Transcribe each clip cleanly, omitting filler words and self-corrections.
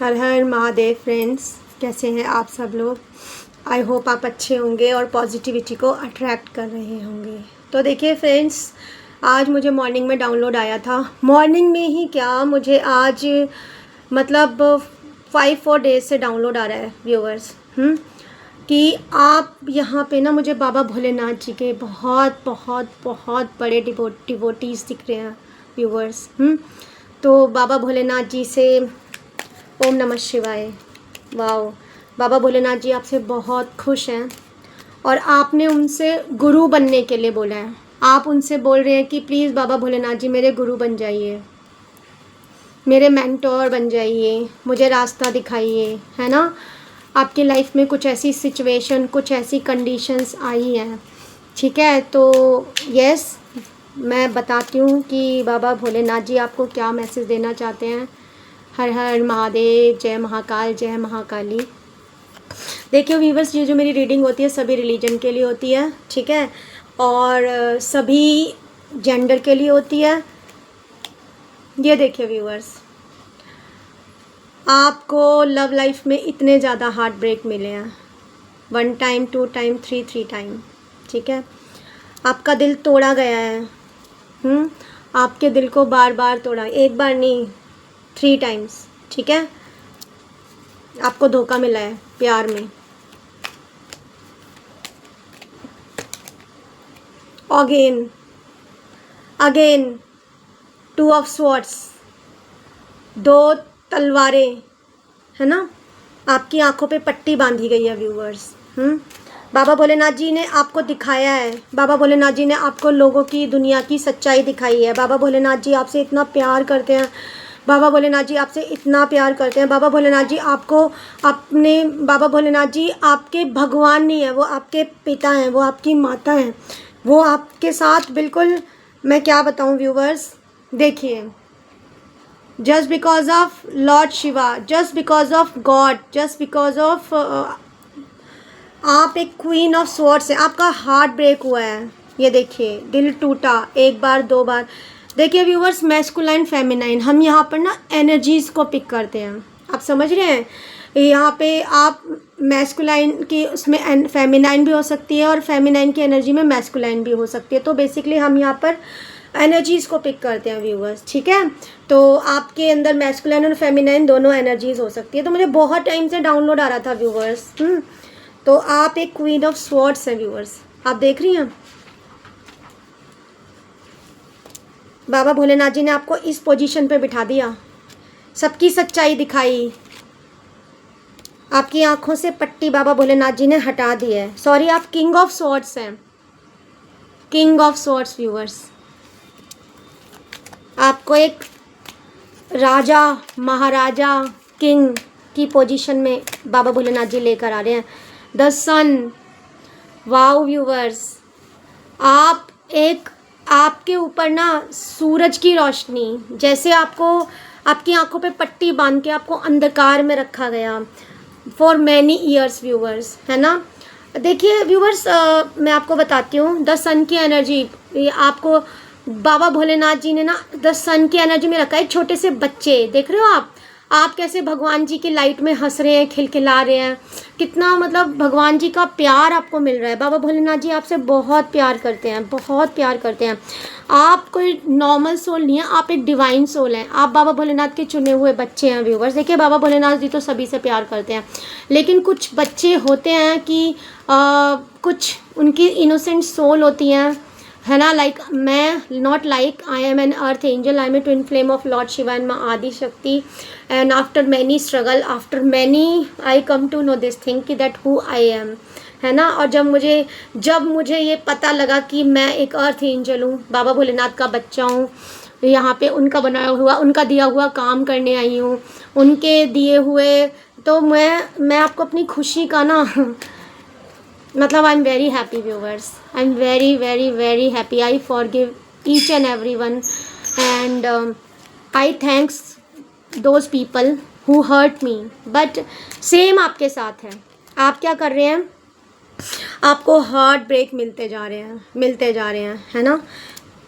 हर Har Mahadev friends, कैसे हैं आप सब लोग। आई होप आप अच्छे होंगे और पॉजिटिविटी को अट्रैक्ट कर रहे होंगे। तो देखिए फ्रेंड्स, आज मुझे मॉर्निंग में डाउनलोड आया था। मॉर्निंग में ही क्या, मुझे आज मतलब 5-4 डेज से डाउनलोड आ रहा है व्यूअर्स कि आप यहाँ पे ना, मुझे बाबा भोलेनाथ जी के बहुत बहुत बहुत बड़े डिवोटीज़ दिख रहे हैं व्यूअर्स। तो बाबा भोलेनाथ जी से ओम नमः शिवाय। वाओ, बाबा भोलेनाथ जी आपसे बहुत खुश हैं और आपने उनसे गुरु बनने के लिए बोला है। आप उनसे बोल रहे हैं कि प्लीज़ बाबा भोलेनाथ जी मेरे गुरु बन जाइए, मेरे मेंटोर बन जाइए, मुझे रास्ता दिखाइए, है ना। आपकी लाइफ में कुछ ऐसी सिचुएशन, कुछ ऐसी कंडीशंस आई हैं, ठीक है। तो यस, मैं बताती हूँ कि बाबा भोलेनाथ जी आपको क्या मैसेज देना चाहते हैं। हर हर महादेव, जय महाकाल, जय महाकाली। देखिए व्यूवर्स, ये जो मेरी रीडिंग होती है सभी रिलीजन के लिए होती है, ठीक है, और सभी जेंडर के लिए होती है। ये देखिए व्यूवर्स, आपको लव लाइफ में इतने ज़्यादा हार्ट ब्रेक मिले हैं, 1 टाइम, 2 टाइम, 3 टाइम, ठीक है। आपका दिल तोड़ा गया है। आपके दिल को बार बार तोड़ा, एक बार नहीं, 3 टाइम्स, ठीक है। आपको धोखा मिला है प्यार में। अगेन अगेन 2 ऑफ स्वॉर्ड्स, 2 तलवारें, है ना। आपकी आंखों पे पट्टी बांधी गई है व्यूवर्स। बाबा भोलेनाथ जी ने आपको दिखाया है, बाबा भोलेनाथ जी ने आपको लोगों की, दुनिया की सच्चाई दिखाई है। बाबा भोलेनाथ जी आपसे इतना प्यार करते हैं, बाबा भोलेनाथ जी आपसे इतना प्यार करते हैं। बाबा भोलेनाथ जी आपको अपने, बाबा भोलेनाथ जी आपके भगवान नहीं है, वो आपके पिता हैं, वो आपकी माता हैं। वो आपके साथ बिल्कुल, मैं क्या बताऊं व्यूवर्स, देखिए, just because of Lord Shiva, just because of God, just because of आप एक क्वीन ऑफ स्वॉर्ड्स है। आपका हार्ट ब्रेक हुआ है, ये देखिए, दिल टूटा 1 बार 2 बार। देखिए व्यूवर्स, मैस्कुलाइन फेमिनाइन, हम यहाँ पर ना एनर्जीज़ को पिक करते हैं, आप समझ रहे हैं। यहाँ पे आप मैस्कुलाइन की उसमें फेमिनाइन भी हो सकती है और फेमिनाइन की एनर्जी में मैस्कुलाइन भी हो सकती है। तो बेसिकली हम यहाँ पर एनर्जीज़ को पिक करते हैं व्यूवर्स, ठीक है। तो आपके अंदर मैस्कुलाइन और फेमिनाइन दोनों एनर्जीज़ हो सकती है। तो मुझे बहुत टाइम से डाउनलोड आ रहा था व्यूवर्स। तो आप एक क्वीन ऑफ स्वॉर्ड्स हैं व्यूवर्स, आप देख रही हैं। बाबा भोलेनाथ जी ने आपको इस पोजीशन पे बिठा दिया, सबकी सच्चाई दिखाई, आपकी आंखों से पट्टी बाबा भोलेनाथ जी ने हटा दी है। सॉरी, आप किंग ऑफ स्वॉर्ड्स हैं, किंग ऑफ स्वॉर्ड्स व्यूवर्स। आपको एक राजा, महाराजा, किंग की पोजीशन में बाबा भोलेनाथ जी लेकर आ रहे हैं। द सन, वाओ व्यूवर्स, आप एक, आपके ऊपर ना सूरज की रोशनी, जैसे आपको आपकी आंखों पे पट्टी बांध के आपको अंधकार में रखा गया फॉर मैनी ईयर्स व्यूवर्स, है ना। देखिए व्यूवर्स, मैं आपको बताती हूँ द सन की एनर्जी, ये आपको बाबा भोलेनाथ जी ने ना द सन की एनर्जी में रखा है। छोटे से बच्चे देख रहे हो आप कैसे भगवान जी की लाइट में हंस रहे हैं, खिलखिला रहे हैं, कितना मतलब भगवान जी का प्यार आपको मिल रहा है। बाबा भोलेनाथ जी आपसे बहुत प्यार करते हैं, बहुत प्यार करते हैं। आप कोई नॉर्मल सोल नहीं है, आप एक डिवाइन सोल हैं। आप बाबा भोलेनाथ के चुने हुए बच्चे हैं व्यूवर्स। देखिए बाबा भोलेनाथ जी तो सभी से प्यार करते हैं, लेकिन कुछ बच्चे होते हैं कि कुछ उनकी इनोसेंट सोल होती हैं, है ना। लाइक मैं, not like, I am an earth angel, I am a twin flame of Lord Shiva and माँ Adi Shakti, and after many struggle, after many I come to know this thing कि दैट हु आई एम, है ना। और जब मुझे ये पता लगा कि मैं एक अर्थ एंजल हूँ, बाबा भोलेनाथ का बच्चा हूँ, यहाँ पे उनका बनाया हुआ, उनका दिया हुआ काम करने आई हूँ, उनके दिए हुए, तो मैं आपको अपनी खुशी का ना मतलब I am very happy viewers, I am very very very happy. I forgive each and every one and I thanks those people who hurt me, but same आपके साथ है। आप क्या कर रहे हैं, आपको हार्ट ब्रेक मिलते जा रहे हैं, है ना।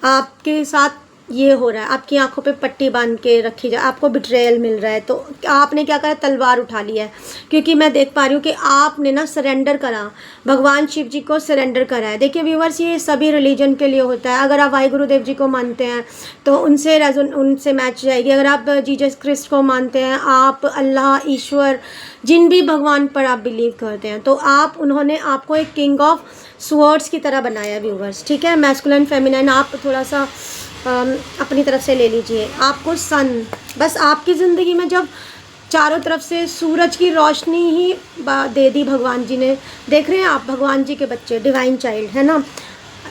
आपके साथ ये हो रहा है, आपकी आंखों पे पट्टी बांध के रखी जाए, आपको बिट्रेयल मिल रहा है, तो आपने क्या करा, तलवार उठा लिया है। क्योंकि मैं देख पा रही हूँ कि आपने ना सरेंडर करा, भगवान शिव जी को सरेंडर करा है। देखिए व्यूवर्स, ये सभी रिलीजन के लिए होता है। अगर आप वाहे गुरुदेव जी को मानते हैं तो उनसे मैच जाएगी। अगर आप जीसस क्रिस्ट को मानते हैं, आप अल्लाह, ईश्वर, जिन भी भगवान पर आप बिलीव करते हैं, तो उन्होंने आपको एक किंग ऑफ स्वॉर्ड्स की तरह बनाया व्यूवर्स, ठीक है। मैस्कुलिन फेमिनिन आप थोड़ा सा अपनी तरफ से ले लीजिए। आपको सन, बस आपकी ज़िंदगी में जब चारों तरफ से सूरज की रोशनी ही दे दी भगवान जी ने, देख रहे हैं आप, भगवान जी के बच्चे, डिवाइन चाइल्ड, है ना।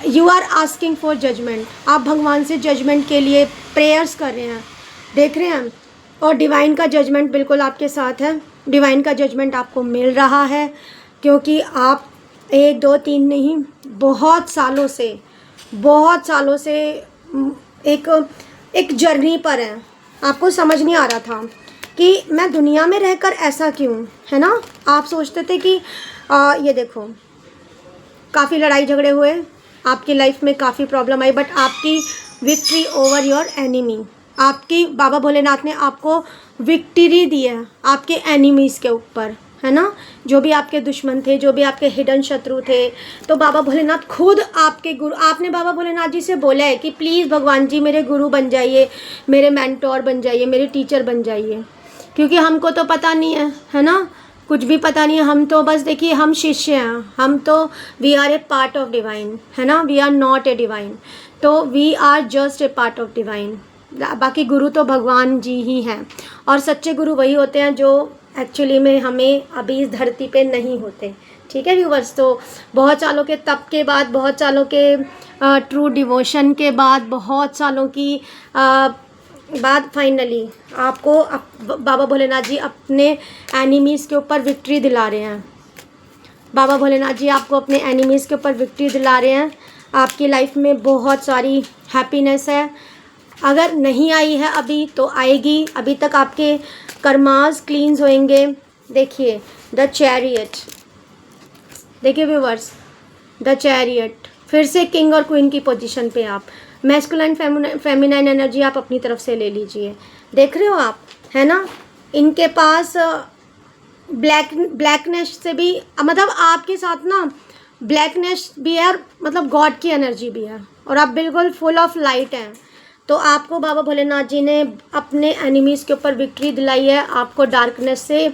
You are asking for judgement, आप भगवान से जजमेंट के लिए प्रेयर्स कर रहे हैं, देख रहे हैं। और डिवाइन का जजमेंट बिल्कुल आपके साथ है, डिवाइन का जजमेंट आपको मिल रहा है, क्योंकि आप 1 2 3 नहीं, बहुत सालों से एक जर्नी पर हैं। आपको समझ नहीं आ रहा था कि मैं दुनिया में रहकर ऐसा क्यों, है ना। आप सोचते थे कि ये देखो, काफ़ी लड़ाई झगड़े हुए आपकी लाइफ में, काफ़ी प्रॉब्लम आई, बट आपकी विक्ट्री ओवर योर एनिमी, आपकी बाबा भोलेनाथ ने आपको विक्ट्री दी है आपके एनिमीज़ के ऊपर, है ना। जो भी आपके दुश्मन थे, जो भी आपके हिडन शत्रु थे, तो बाबा भोलेनाथ खुद आपके गुरु, आपने बाबा भोलेनाथ जी से बोला है कि प्लीज़ भगवान जी मेरे गुरु बन जाइए, मेरे मेंटोर बन जाइए, मेरे टीचर बन जाइए। क्योंकि हमको तो पता नहीं है ना, कुछ भी पता नहीं है। हम तो बस देखिए, हम शिष्य हैं, हम तो we are a part of divine, है ना, we are not a divine, तो we are just a part of divine. बाकी गुरु तो भगवान जी ही हैं, और सच्चे गुरु वही होते हैं जो एक्चुअली में हमें अभी इस धरती पे नहीं होते, ठीक है व्यूवर्स। तो बहुत सालों के तप के बाद, बहुत सालों के ट्रू डिवोशन के बाद, बहुत सालों की बाद फाइनली आपको बाबा भोलेनाथ जी अपने एनिमीज़ के ऊपर विक्ट्री दिला रहे हैं। बाबा भोलेनाथ जी आपको अपने एनिमीज़ के ऊपर विक्ट्री दिला रहे हैं। आपकी लाइफ में बहुत सारी हैप्पीनेस है, अगर नहीं आई है अभी तो आएगी। अभी तक आपके कर्मास क्लींस होंगे। देखिए द चैरियट, देखिए व्यूवर्स, द चैरियट, फिर से किंग और क्वीन की पोजीशन पे आप, मैस्कुलाइन फेमिनाइन एनर्जी आप अपनी तरफ से ले लीजिए। देख रहे हो आप, है ना, इनके पास ब्लैकनेस से भी, मतलब आपके साथ ना ब्लैकनेस भी है, और मतलब गॉड की एनर्जी भी है, और आप बिल्कुल फुल ऑफ लाइट हैं। तो आपको बाबा भोलेनाथ जी ने अपने एनिमीज़ के ऊपर विक्ट्री दिलाई है, आपको डार्कनेस से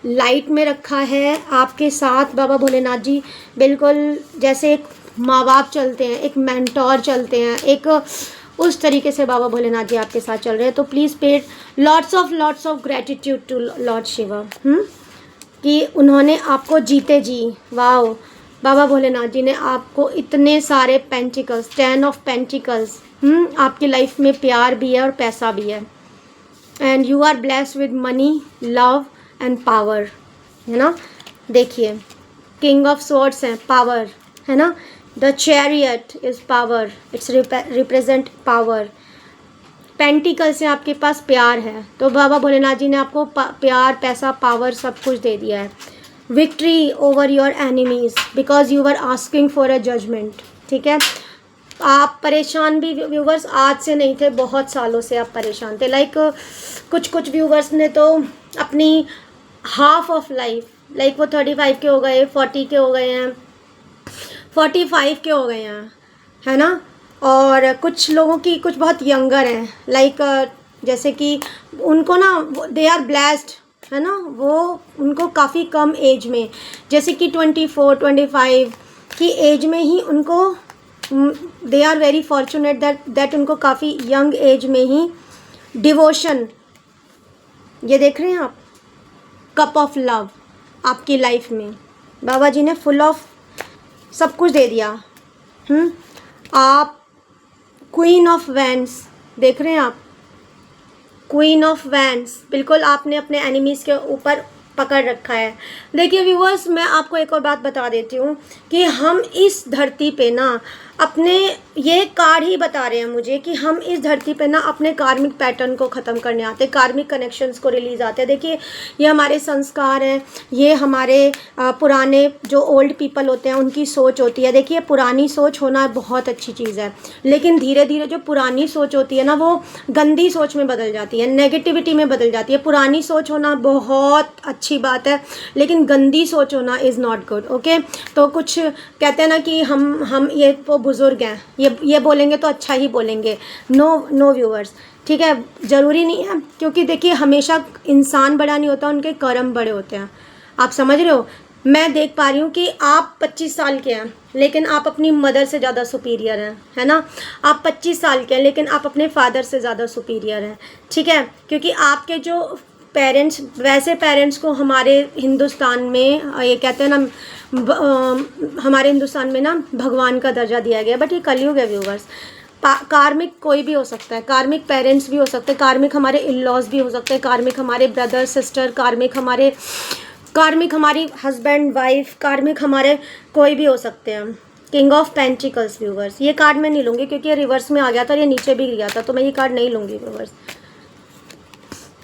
लाइट में रखा है। आपके साथ बाबा भोलेनाथ जी बिल्कुल जैसे एक माँ बाप चलते हैं, एक मेंटोर चलते हैं, एक उस तरीके से बाबा भोलेनाथ जी आपके साथ चल रहे हैं। तो please pay lots of gratitude to Lord Shiva, कि उन्होंने आपको जीते जी, वाओ, बाबा भोलेनाथ जी ने आपको इतने सारे पेंटिकल्स, 10 ऑफ पेंटिकल्स, आपकी लाइफ में प्यार भी है और पैसा भी है, and you are blessed with money, love and power, है ना। देखिए किंग ऑफ स्वॉर्ड्स हैं, पावर, है ना। The chariot is power, it's represent power. Pentacle से आपके पास प्यार है, तो बाबा भोलेनाथ जी ने आपको प्यार, पैसा, पावर सब कुछ दे दिया है। Victory over your enemies because you are asking for a judgement, ठीक है। आप भी व्यूवर्स आज से नहीं थे, बहुत सालों से आप परेशान थे। लाइक कुछ व्यूवर्स ने तो अपनी हाफ ऑफ लाइफ, लाइक वो 35 के हो गए, 40 के हो गए हैं, 45 के हो गए हैं, है ना। और कुछ लोगों की कुछ बहुत यंगर हैं, लाइक जैसे कि उनको ना दे आर ब्लेस्ड, है ना, वो उनको काफ़ी कम एज में, जैसे कि 24 25 की एज में ही उनको, they are very fortunate that उनको काफ़ी यंग एज में ही डिवोशन, ये देख रहे हैं आप, कप ऑफ लव आपकी लाइफ में बाबा जी ने फुल ऑफ सब कुछ दे दिया। आप क्वीन ऑफ वैंड्स देख रहे हैं आप, क्वीन ऑफ वैंड्स, बिल्कुल आपने अपने एनिमीज़ के ऊपर पकड़ रखा है। देखिए व्यूवर्स, मैं आपको एक और बात बता देती हूँ कि हम इस धरती पे ना अपने ये कार्ड ही बता रहे हैं मुझे कि हम इस धरती पे ना अपने कार्मिक पैटर्न को ख़त्म करने आते हैं, कार्मिक कनेक्शंस को रिलीज आते हैं। देखिए ये हमारे संस्कार हैं, ये हमारे पुराने जो ओल्ड पीपल होते हैं उनकी सोच होती है। देखिए पुरानी सोच होना बहुत अच्छी चीज़ है, लेकिन धीरे धीरे जो पुरानी सोच होती है ना वो गंदी सोच में बदल जाती है, नेगेटिविटी में बदल जाती है। पुरानी सोच होना बहुत अच्छी बात है, लेकिन गंदी सोच होना इज़ नॉट गुड। ओके, तो कुछ कहते हैं ना कि हम ये तो बुज़ुर्ग हैं, ये बोलेंगे तो अच्छा ही बोलेंगे। नो व्यूअर्स, ठीक है, ज़रूरी नहीं है, क्योंकि देखिए हमेशा इंसान बड़ा नहीं होता, उनके कर्म बड़े होते हैं। आप समझ रहे हो? मैं देख पा रही हूँ कि आप 25 साल के हैं, लेकिन आप अपनी मदर से ज़्यादा सुपीरियर हैं, है ना। आप 25 साल के हैं, लेकिन आप अपने फादर से ज़्यादा सुपीरियर हैं, ठीक है, क्योंकि आपके जो पेरेंट्स, वैसे पेरेंट्स को हमारे हिंदुस्तान में ये कहते हैं ना हमारे हिंदुस्तान में ना भगवान का दर्जा दिया गया। बट ये कलयुग है व्यूवर्स। कार्मिक कोई भी हो सकता है, कार्मिक पेरेंट्स भी हो सकते हैं, कार्मिक हमारे इन लॉज भी हो सकते हैं, कार्मिक हमारे ब्रदर सिस्टर, कार्मिक हमारी हस्बैंड वाइफ, कार्मिक हमारे कोई भी हो सकते हैं। किंग ऑफ पेंटिकल्स व्यूवर्स, ये कार्ड मैं नहीं लूँगी क्योंकि ये रिवर्स में आ गया था, ये नीचे भी गया था, तो मैं ये कार्ड नहीं लूँगी व्यूवर्स।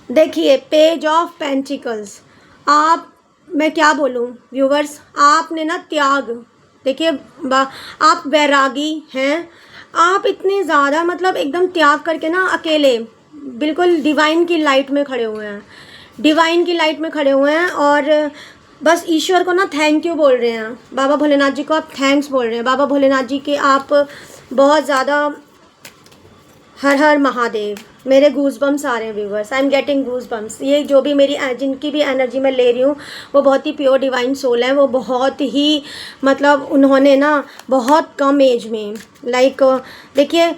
देखिए पेज ऑफ पेंटिकल्स, मैं क्या बोलूँ व्यूवर्स, आपने ना त्याग, देखिए आप वैरागी हैं, आप इतने ज़्यादा मतलब एकदम त्याग करके ना अकेले बिल्कुल डिवाइन की लाइट में खड़े हुए हैं, डिवाइन की लाइट में खड़े हुए हैं, और बस ईश्वर को ना थैंक यू बोल रहे हैं। बाबा भोलेनाथ जी को आप थैंक्स बोल रहे हैं। बाबा भोलेनाथ जी के आप बहुत ज़्यादा हर हर महादेव। मेरे गूज बम्स आ रहे हैं viewers, I am getting goose bumps. ये जो भी मेरी जिनकी भी एनर्जी मैं ले रही हूँ वो बहुत ही प्योर डिवाइन सोल है। वो बहुत ही मतलब उन्होंने ना बहुत कम एज में देखिए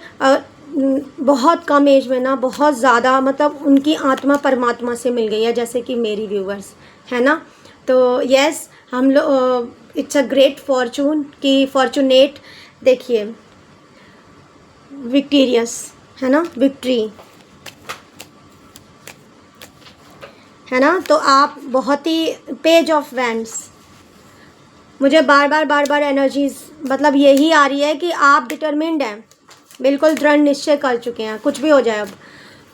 बहुत कम एज में ना बहुत ज़्यादा मतलब उनकी आत्मा परमात्मा से मिल गई है, जैसे कि मेरी व्यूवर्स है ना। तो यस, हम लोग इट्स अ ग्रेट फॉर्चून कि फॉर्चुनेट, देखिए विक्टीरियस है ना, विक्ट्री है ना। तो आप बहुत ही पेज ऑफ वैंड्स, मुझे बार बार एनर्जीज मतलब यही आ रही है कि आप डिटरमिन्ड हैं, बिल्कुल दृढ़ निश्चय कर चुके हैं, कुछ भी हो जाए, अब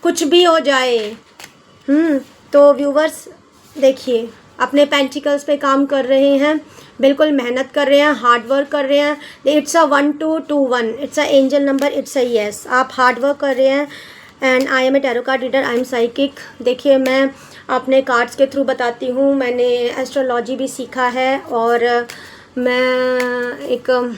कुछ भी हो जाए। तो व्यूवर्स देखिए अपने पेंटिकल्स पे काम कर रहे हैं, बिल्कुल मेहनत कर रहे हैं, हार्ड वर्क कर रहे हैं। It's a 1221, it's a angel number, it's a yes. आप हार्ड वर्क कर रहे हैं। And I am a tarot card reader, I am psychic. देखिए मैं अपने कार्ड्स के थ्रू बताती हूँ, मैंने एस्ट्रोलॉजी भी सीखा है, और मैं एक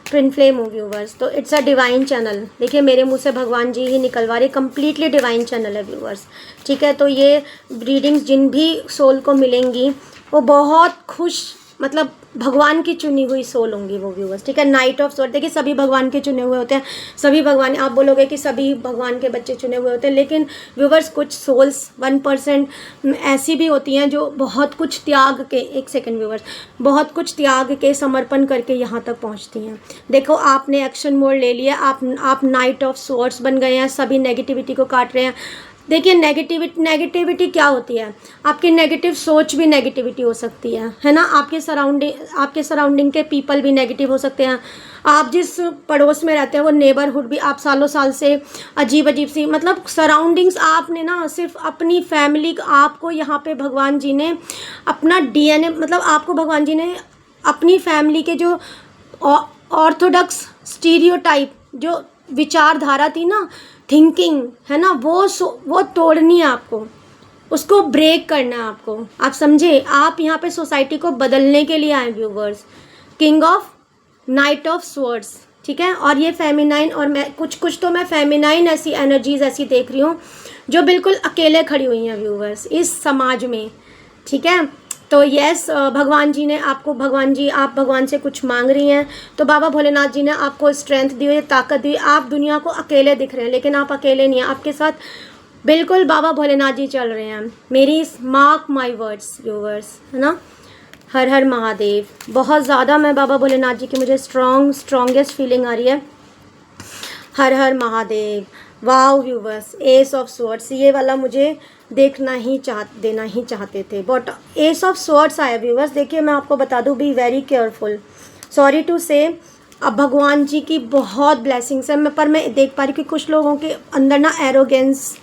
ट्विन फ्लेम हूँ व्यूवर्स। तो इट्स अ डिवाइन चैनल। देखिए मेरे मुंह से भगवान जी ही निकलवा रहे, कम्प्लीटली डिवाइन चैनल है व्यूवर्स, ठीक है। तो ये रीडिंग्स जिन भी सोल को मिलेंगी वो बहुत खुश, मतलब भगवान की चुनी हुई सोल होंगी वो व्यूवर्स, ठीक है। नाइट ऑफ सोल, देखिए सभी भगवान के चुने हुए होते हैं, सभी भगवान, आप बोलोगे कि सभी भगवान के बच्चे चुने हुए होते हैं, लेकिन व्यूवर्स कुछ सोल्स 1% ऐसी भी होती हैं जो बहुत कुछ त्याग के, एक सेकंड व्यूवर्स, बहुत कुछ त्याग के समर्पण करके यहाँ तक पहुँचती हैं। देखो आपने एक्शन मोड ले लिया, आप नाइट ऑफ सोर्ड्स बन गए हैं, सभी नेगेटिविटी को काट रहे हैं। देखिए नेगेटिविटी क्या होती है, आपकी नेगेटिव सोच भी नेगेटिविटी हो सकती है ना। आपके सराउंडिंग के पीपल भी नेगेटिव हो सकते हैं। आप जिस पड़ोस में रहते हैं वो नेबरहुड भी, आप सालों साल से अजीब सी मतलब सराउंडिंग्स, आपने ना सिर्फ अपनी फैमिली, आपको यहाँ पे भगवान जी ने अपना डीएनए, मतलब आपको भगवान जी ने अपनी फैमिली के जो ऑर्थोडॉक्स स्टीरियोटाइप जो विचारधारा थी ना, थिंकिंग है ना, वो तोड़नी है आपको, उसको ब्रेक करना है आपको। आप समझे, आप यहाँ पे सोसाइटी को बदलने के लिए आए viewers. King of night of swords, ठीक है। और ये फेमिनाइन, और मैं कुछ तो मैं फेमिनाइन ऐसी एनर्जीज ऐसी देख रही हूँ जो बिल्कुल अकेले खड़ी हुई हैं व्यूवर्स इस समाज में, ठीक है। तो यस, भगवान जी ने आपको, आप भगवान से कुछ मांग रही हैं, तो बाबा भोलेनाथ जी ने आपको स्ट्रेंथ दी हुई, ताकत दी। आप दुनिया को अकेले दिख रहे हैं, लेकिन आप अकेले नहीं हैं, आपके साथ बिल्कुल बाबा भोलेनाथ जी चल रहे हैं। मेरी मार्क माई वर्ड्स व्यूवर्स, है ना। हर हर महादेव। बहुत ज़्यादा मैं बाबा भोलेनाथ जी की मुझे स्ट्रॉन्गेस्ट फीलिंग आ रही है। Har Har Mahadev. Wow viewers, ace of swords, ये वाला मुझे देना ही चाहते थे, बट एस ऑफ स्वॉर्ड्स आया व्यूवर्स। देखिए मैं आपको बता दूं, be very careful. Sorry to say अब भगवान जी की बहुत ब्लेसिंग्स है, पर मैं देख पा रही हूँ कि कुछ लोगों के अंदर ना एरोगेंस,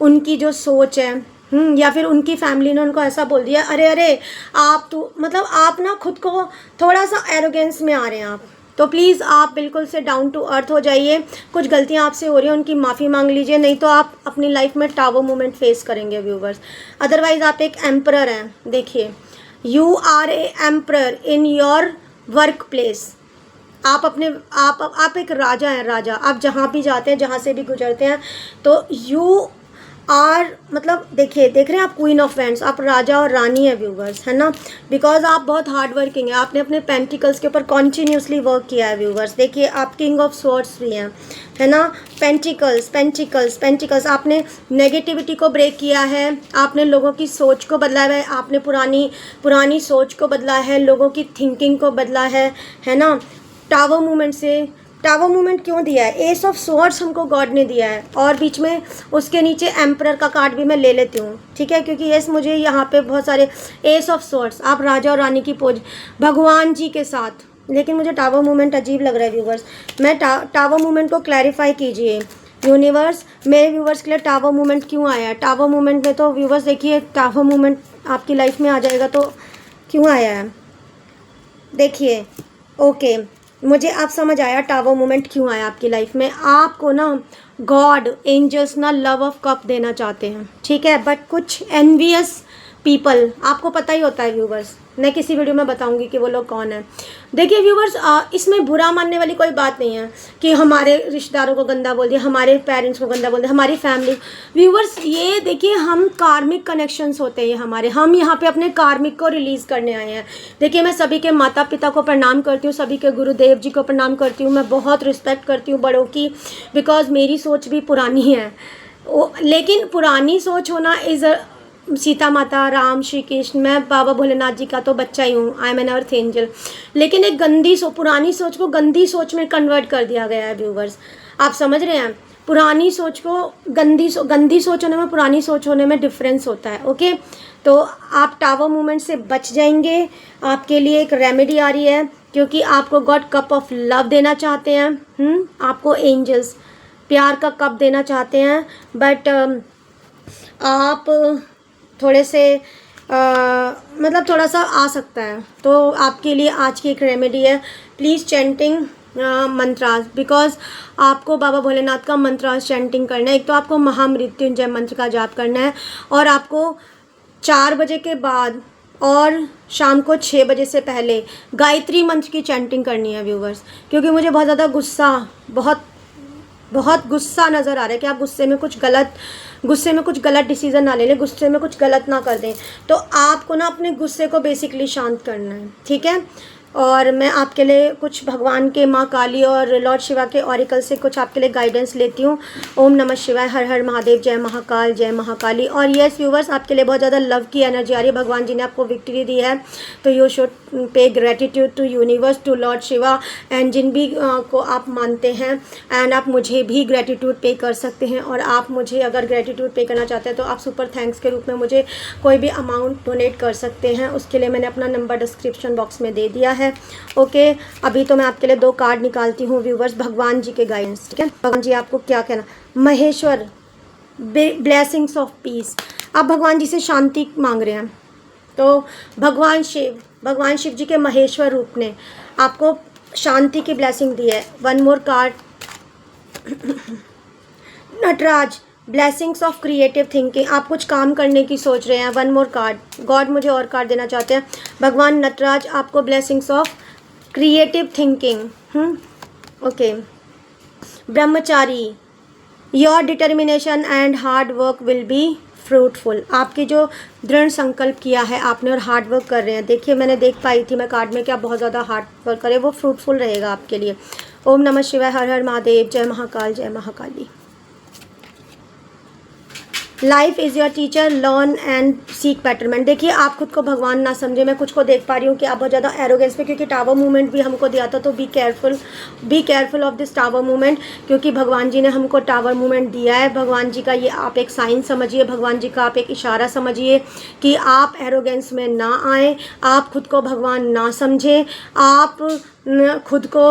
उनकी जो सोच है, या फिर उनकी फैमिली ने उनको ऐसा बोल दिया, अरे अरे आप तो मतलब आप ना खुद को थोड़ा सा एरोगेंस में आ रहे हैं आप, तो प्लीज़ आप बिल्कुल से डाउन टू अर्थ हो जाइए। कुछ गलतियां आपसे हो रही हैं, उनकी माफ़ी मांग लीजिए, नहीं तो आप अपनी लाइफ में टावर मोमेंट फेस करेंगे व्यूवर्स। अदरवाइज आप एक एम्परर हैं। देखिए, you are a emperor in your work place. आप अपने आप एक राजा हैं, राजा। आप जहाँ भी जाते हैं, जहाँ से भी गुजरते हैं, तो यू आर मतलब देखिए, देख रहे हैं आप क्वीन ऑफ वैंड्स, आप राजा और रानी है व्यूवर्स, है ना। बिकॉज आप बहुत हार्ड वर्किंग है, आपने अपने पेंटिकल्स के ऊपर कॉन्टीन्यूसली वर्क किया है व्यूवर्स। देखिए, आप किंग ऑफ स्वॉर्ड्स भी हैं, है ना। पेंटिकल्स पेंटिकल्स पेंटिकल्स, आपने नेगेटिविटी को ब्रेक किया है, आपने लोगों की सोच को बदला है, आपने पुरानी सोच को बदला है, लोगों की थिंकिंग को बदला है ना। टावर मूवमेंट से, टावर मूवमेंट क्यों दिया है? एस ऑफ स्वॉर्ड्स हमको गॉड ने दिया है, और बीच में उसके नीचे एम्परर का कार्ड भी मैं ले लेती हूँ, ठीक है, क्योंकि यस मुझे यहाँ पे बहुत सारे एस ऑफ स्वॉर्ड्स, आप राजा और रानी की पोज भगवान जी के साथ। लेकिन मुझे टावर मूवमेंट अजीब लग रहा है व्यूवर्स। मैं टावर मूवमेंट को क्लैरिफाई कीजिए यूनिवर्स, मेरे व्यूवर्स के लिए टावर मूवमेंट क्यों आया है? टावर मूवमेंट में तो व्यूवर्स देखिए, टावर मूवमेंट आपकी लाइफ में आ जाएगा तो क्यों आया है, देखिए। ओके, मुझे अब समझ आया टावर मोमेंट क्यों आया आपकी लाइफ में। आपको ना गॉड एंजल्स ना लव ऑफ कप देना चाहते हैं, ठीक है, बट कुछ एनवियस पीपल, आपको पता ही होता है व्यूवर्स, मैं किसी वीडियो में बताऊंगी कि वो लोग कौन है। देखिए व्यूवर्स, इसमें बुरा मानने वाली कोई बात नहीं है कि हमारे रिश्तेदारों को गंदा बोल दिया, हमारे पेरेंट्स को गंदा बोल दिया, हमारी फैमिली। व्यूवर्स ये देखिए, हम कार्मिक कनेक्शंस होते हैं हमारे, हम यहाँ पे अपने कार्मिक को रिलीज़ करने आए हैं। देखिए, मैं सभी के माता पिता को प्रणाम करती हूँ, सभी के गुरुदेव जी को प्रणाम करती हूँ, मैं बहुत रिस्पेक्ट करती हूँ बड़ों की, बिकॉज मेरी सोच भी पुरानी है। लेकिन पुरानी सोच होना इज़ सीता माता, राम, श्री कृष्ण, मैं बाबा भोलेनाथ जी का तो बच्चा ही हूँ, I am an earth angel. लेकिन एक पुरानी सोच को गंदी सोच में कन्वर्ट कर दिया गया है व्यूवर्स, आप समझ रहे हैं। पुरानी सोच को गंदी सोच होने में, पुरानी सोच होने में डिफरेंस होता है, ओके। तो आप टावर मूवमेंट से बच जाएंगे। आपके लिए एक रेमेडी आ रही है, क्योंकि आपको गॉड कप ऑफ लव देना चाहते हैं, आपको एंजल्स प्यार का कप देना चाहते हैं, बट आप थोड़े से मतलब थोड़ा सा आ सकता है। तो आपके लिए आज की एक रेमेडी है, प्लीज़ चैंटिंग मंत्रास, बिकॉज आपको बाबा भोलेनाथ का मंत्रास चैंटिंग करना है। एक तो आपको महामृत्युंजय मंत्र का जाप करना है, और आपको 4 बजे के बाद और शाम को 6 बजे से पहले गायत्री मंत्र की चैंटिंग करनी है व्यूवर्स। क्योंकि मुझे बहुत ज़्यादा बहुत गुस्सा नज़र आ रहा है कि आप गुस्से में कुछ गलत डिसीजन ना ले लें, गुस्से में कुछ गलत ना कर दें। तो आपको ना अपने गुस्से को बेसिकली शांत करना है, ठीक है। और मैं आपके लिए कुछ भगवान के, माँ काली और लॉर्ड शिवा के ऑरिकल से कुछ आपके लिए गाइडेंस लेती हूँ। ओम नमः शिवाय, हर हर महादेव, जय महाकाल, जय महाकाली। और यस व्यूवर्स, आपके लिए बहुत ज़्यादा लव की एनर्जी आ रही है, भगवान जी ने आपको विक्ट्री दी है, तो you should pay gratitude to universe, to Lord Shiva, and जिन भी को आप मानते हैं, एंड आप मुझे भी ग्रेटिट्यूड पे कर सकते हैं। और आप मुझे अगर ग्रेटिट्यूड पे करना चाहते हैं तो आप सुपर थैंक्स के रूप में मुझे कोई भी अमाउंट डोनेट कर सकते हैं। उसके लिए मैंने अपना नंबर डिस्क्रिप्शन बॉक्स में दे दिया है, ओके। अभी तो मैं आपके लिए 2 कार्ड निकालती हूँ व्यूवर्स, भगवान जी के गाइडेंस, ठीक है। भगवान जी आपको क्या कहना, महेश्वर, ब्लेसिंग्स ऑफ पीस। आप भगवान जी से शांति मांग रहे हैं, तो भगवान शिव जी के महेश्वर रूप ने आपको शांति की ब्लेसिंग दी है। 1 more card, Nataraj, blessings of creative thinking. आप कुछ काम करने की सोच रहे हैं। 1 मोर कार्ड, गॉड मुझे और कार्ड देना चाहते हैं। भगवान नटराज आपको blessings of creative thinking, okay. ब्रह्मचारी, your determination and hard work will be fruitful. आपके जो दृढ़ संकल्प किया है आपने और हार्ड वर्क कर रहे हैं, देखिए मैंने देख पाई थी मैं कार्ड में कि आप बहुत ज़्यादा हार्ड वर्क करें, वो फ्रूटफुल रहेगा आपके लिए। ओम नमः शिवाय, हर हर महादेव, जय महाकाल, जय Mahakali. Life is your teacher, learn and seek betterment. देखिए आप खुद को भगवान ना समझे। मैं कुछ को देख पा रही हूँ कि आप बहुत ज़्यादा एरोगेंस पे, क्योंकि टावर मूवमेंट भी हमको दिया था, तो be careful of this tower movement, क्योंकि भगवान जी ने हमको टावर मूवमेंट दिया है। भगवान जी का ये आप एक साइन समझिए, भगवान जी का आप एक इशारा समझिए कि आप एरोगेंस में ना आए, आप खुद को भगवान ना समझें, आप खुद को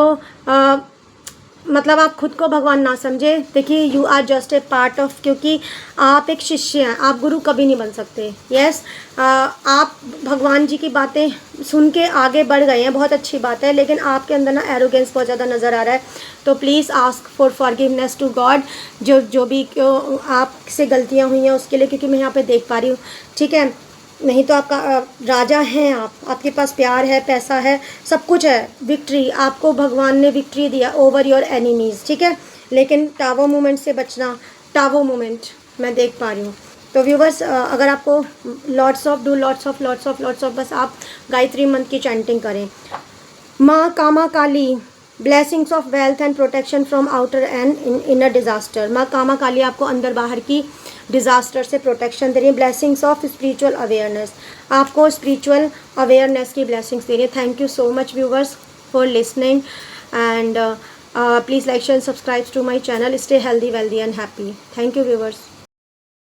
मतलब आप खुद को भगवान ना समझे। देखिए you are just a part of, क्योंकि आप एक शिष्य हैं, आप गुरु कभी नहीं बन सकते। यस, आप भगवान जी की बातें सुन के आगे बढ़ गए हैं, बहुत अच्छी बात है, लेकिन आपके अंदर ना एरोगेंस बहुत ज़्यादा नज़र आ रहा है। तो please ask for forgiveness to God, जो भी आपसे गलतियाँ हुई हैं उसके लिए, क्योंकि मैं यहाँ पे देख पा रही हूँ, ठीक है। नहीं तो आपका राजा हैं आप, आपके पास प्यार है, पैसा है, सब कुछ है, विक्ट्री, आपको भगवान ने विक्ट्री दिया ओवर योर एनिमीज़, ठीक है। लेकिन टावर मूवमेंट से बचना, टावर मूवमेंट मैं देख पा रही हूँ। तो व्यूवर्स, अगर आपको लॉट्स ऑफ बस आप गायत्री मंत्र की चैंटिंग करें। माँ Kama Kali, blessings of wealth and protection from outer and inner disaster. माँ कामा काली आपको अंदर बाहर की डिज़ास्टर से प्रोटेक्शन दे रही है। ब्लेसिंग्स ऑफ स्पिरिचुअल अवेयरनेस, आपको स्पिरिचुअल अवेयरनेस की ब्लेसिंग्स दे रही है। Thank you so much viewers for listening, and please like share and subscribe to my channel. Stay healthy, wealthy and happy. Thank you viewers.